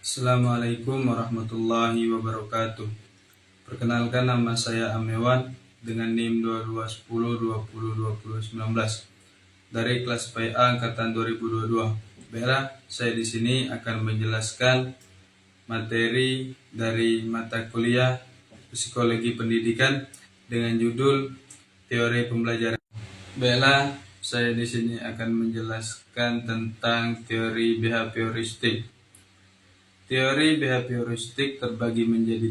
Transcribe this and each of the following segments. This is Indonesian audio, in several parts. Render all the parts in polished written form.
Assalamualaikum warahmatullahi wabarakatuh. Perkenalkan, nama saya Amewan dengan NIM 2210202019 dari kelas PA angkatan 2022. Baiklah, saya di sini akan menjelaskan materi dari mata kuliah Psikologi Pendidikan dengan judul Teori Pembelajaran. Baiklah, saya di sini akan menjelaskan tentang teori behavioristik. Teori behavioristik terbagi menjadi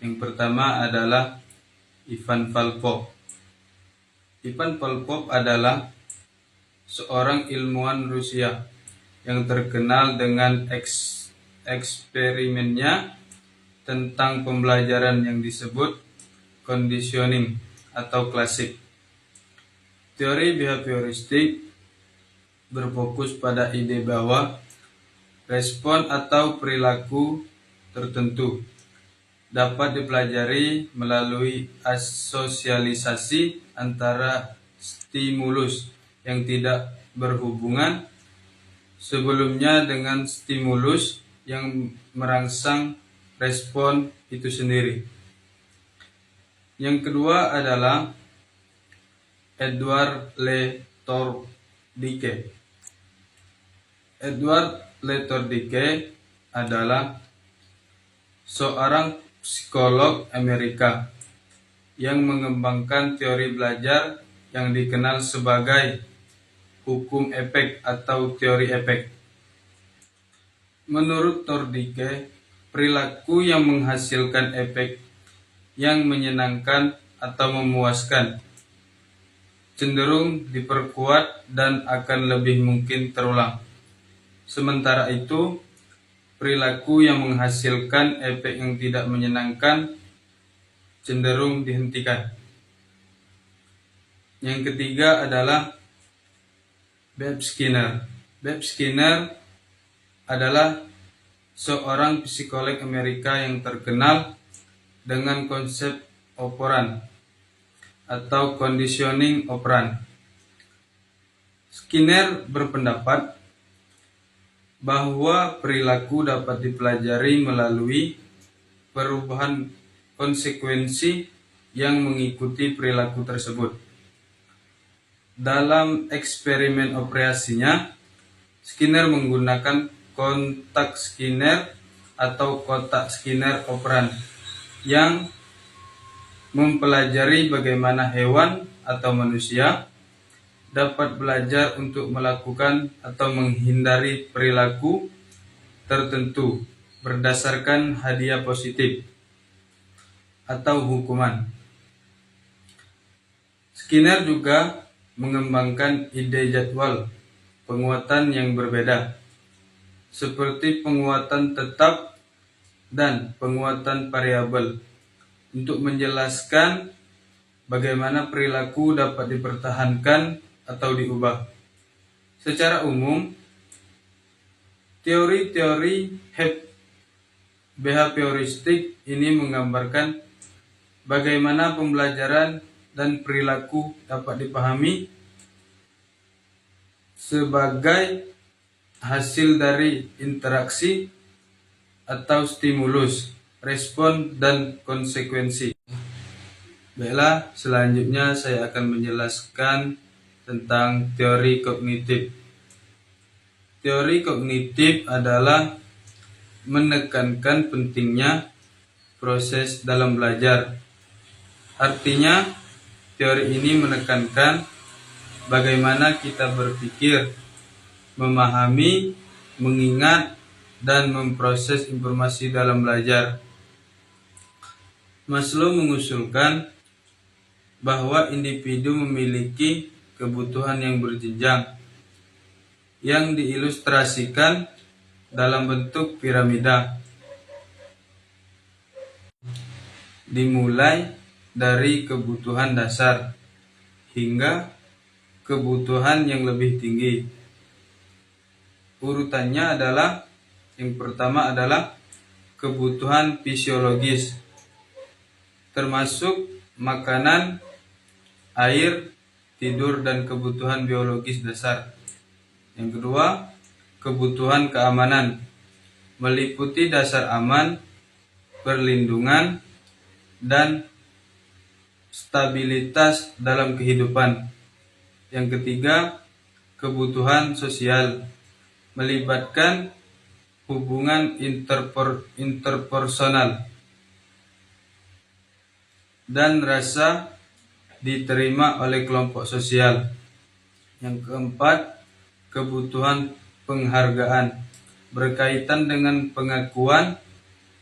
3. Yang pertama adalah Ivan Volkov. Ivan Volkov adalah seorang ilmuwan Rusia yang terkenal dengan eksperimennya tentang pembelajaran yang disebut conditioning atau klasik. Teori behavioristik berfokus pada ide bahwa respon atau perilaku tertentu dapat dipelajari melalui asosialisasi antara stimulus yang tidak berhubungan sebelumnya dengan stimulus yang merangsang respon itu sendiri. Yang kedua adalah Edward Letordike. Edward Letordike adalah seorang psikolog Amerika yang mengembangkan teori belajar yang dikenal sebagai hukum efek atau teori efek. Menurut Tordike, perilaku yang menghasilkan efek yang menyenangkan atau memuaskan cenderung diperkuat dan akan lebih mungkin terulang. Sementara itu, perilaku yang menghasilkan efek yang tidak menyenangkan cenderung dihentikan. Yang ketiga adalah Bev Skinner. Bev Skinner adalah seorang psikolog Amerika yang terkenal dengan konsep operan atau conditioning operant. Skinner berpendapat bahwa perilaku dapat dipelajari melalui perubahan konsekuensi yang mengikuti perilaku tersebut. Dalam eksperimen operasinya, Skinner menggunakan kotak Skinner atau kotak Skinner operant yang mempelajari bagaimana hewan atau manusia dapat belajar untuk melakukan atau menghindari perilaku tertentu berdasarkan hadiah positif atau hukuman. Skinner juga mengembangkan ide jadwal penguatan yang berbeda, seperti penguatan tetap dan penguatan variabel, untuk menjelaskan bagaimana perilaku dapat dipertahankan atau diubah. Secara umum, teori-teori behavioristik ini menggambarkan bagaimana pembelajaran dan perilaku dapat dipahami sebagai hasil dari interaksi atau stimulus, respon, dan konsekuensi. Baiklah, selanjutnya saya akan menjelaskan tentang teori kognitif. Teori kognitif adalah menekankan pentingnya proses dalam belajar. Artinya, teori ini menekankan bagaimana kita berpikir, memahami, mengingat, dan memproses informasi dalam belajar. Maslow mengusulkan bahwa individu memiliki kebutuhan yang berjenjang yang diilustrasikan dalam bentuk piramida, dimulai dari kebutuhan dasar hingga kebutuhan yang lebih tinggi. Urutannya adalah, yang pertama adalah kebutuhan fisiologis, termasuk makanan, air, tidur, dan kebutuhan biologis dasar. Yang kedua, kebutuhan keamanan. meliputi dasar aman, perlindungan, dan stabilitas dalam kehidupan. Yang ketiga, kebutuhan sosial, melibatkan hubungan interpersonal dan rasa diterima oleh kelompok sosial. Yang keempat, kebutuhan penghargaan, berkaitan dengan pengakuan,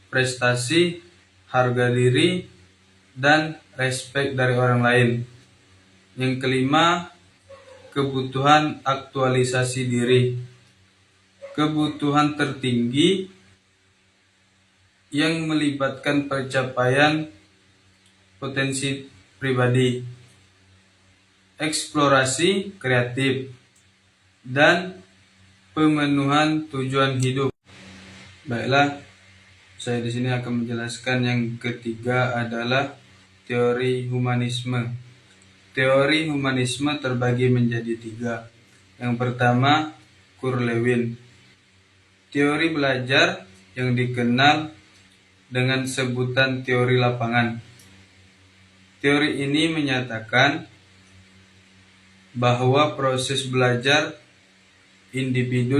prestasi, harga diri, dan respek dari orang lain. Yang kelima, kebutuhan aktualisasi diri, kebutuhan tertinggi yang melibatkan pencapaian potensi pribadi, eksplorasi kreatif, dan pemenuhan tujuan hidup. Baiklah, saya di sini akan menjelaskan yang ketiga adalah teori humanisme. Teori humanisme terbagi menjadi tiga. Yang pertama, Kurt Lewin. Teori belajar yang dikenal dengan sebutan teori lapangan. Teori ini menyatakan bahwa proses belajar individu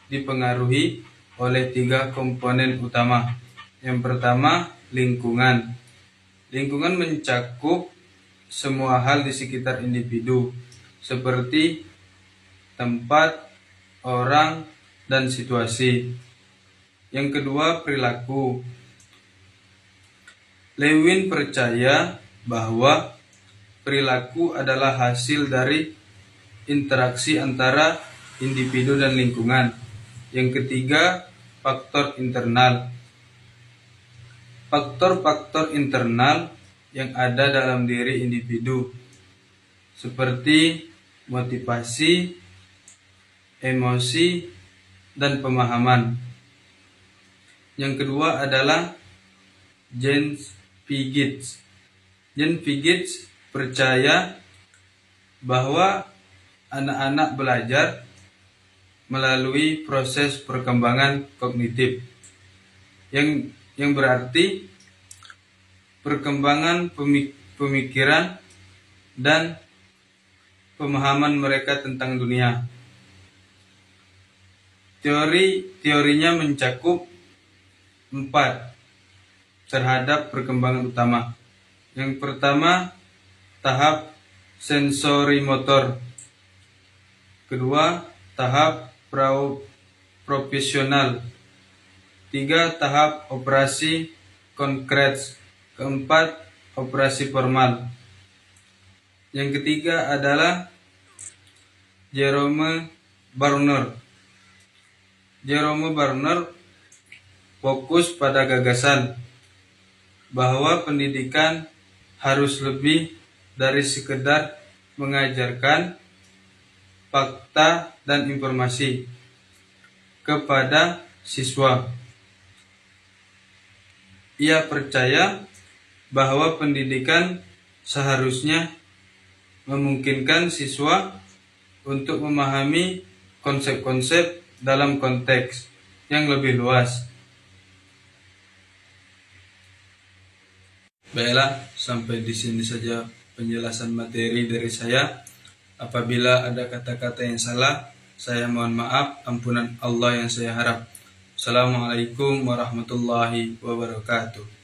dipengaruhi oleh tiga komponen utama. Yang pertama, lingkungan. Lingkungan mencakup semua hal di sekitar individu, seperti tempat, orang, dan situasi. Yang kedua, perilaku. Lewin percaya bahwa perilaku adalah hasil dari interaksi antara individu dan lingkungan. Yang ketiga, faktor internal. Faktor-faktor internal yang ada dalam diri individu, seperti motivasi, emosi, dan pemahaman. Yang kedua adalah James Figgis. James Figgis percaya bahwa anak-anak belajar melalui proses perkembangan kognitif, yang berarti perkembangan pemikiran dan pemahaman mereka tentang dunia. Teorinya mencakup 4 terhadap perkembangan utama. Yang pertama, tahap sensori motor. Kedua, tahap profesional. 3, tahap operasi konkret. Keempat, operasi formal. Yang ketiga adalah Jerome Barner. Jerome Barner fokus pada gagasan bahwa pendidikan harus lebih dari sekedar mengajarkan fakta dan informasi kepada siswa. Ia percaya bahwa pendidikan seharusnya memungkinkan siswa untuk memahami konsep-konsep dalam konteks yang lebih luas. Baiklah, sampai di sini saja penjelasan materi dari saya. Apabila ada kata-kata yang salah, saya mohon maaf, ampunan Allah yang saya harap. Assalamualaikum warahmatullahi wabarakatuh.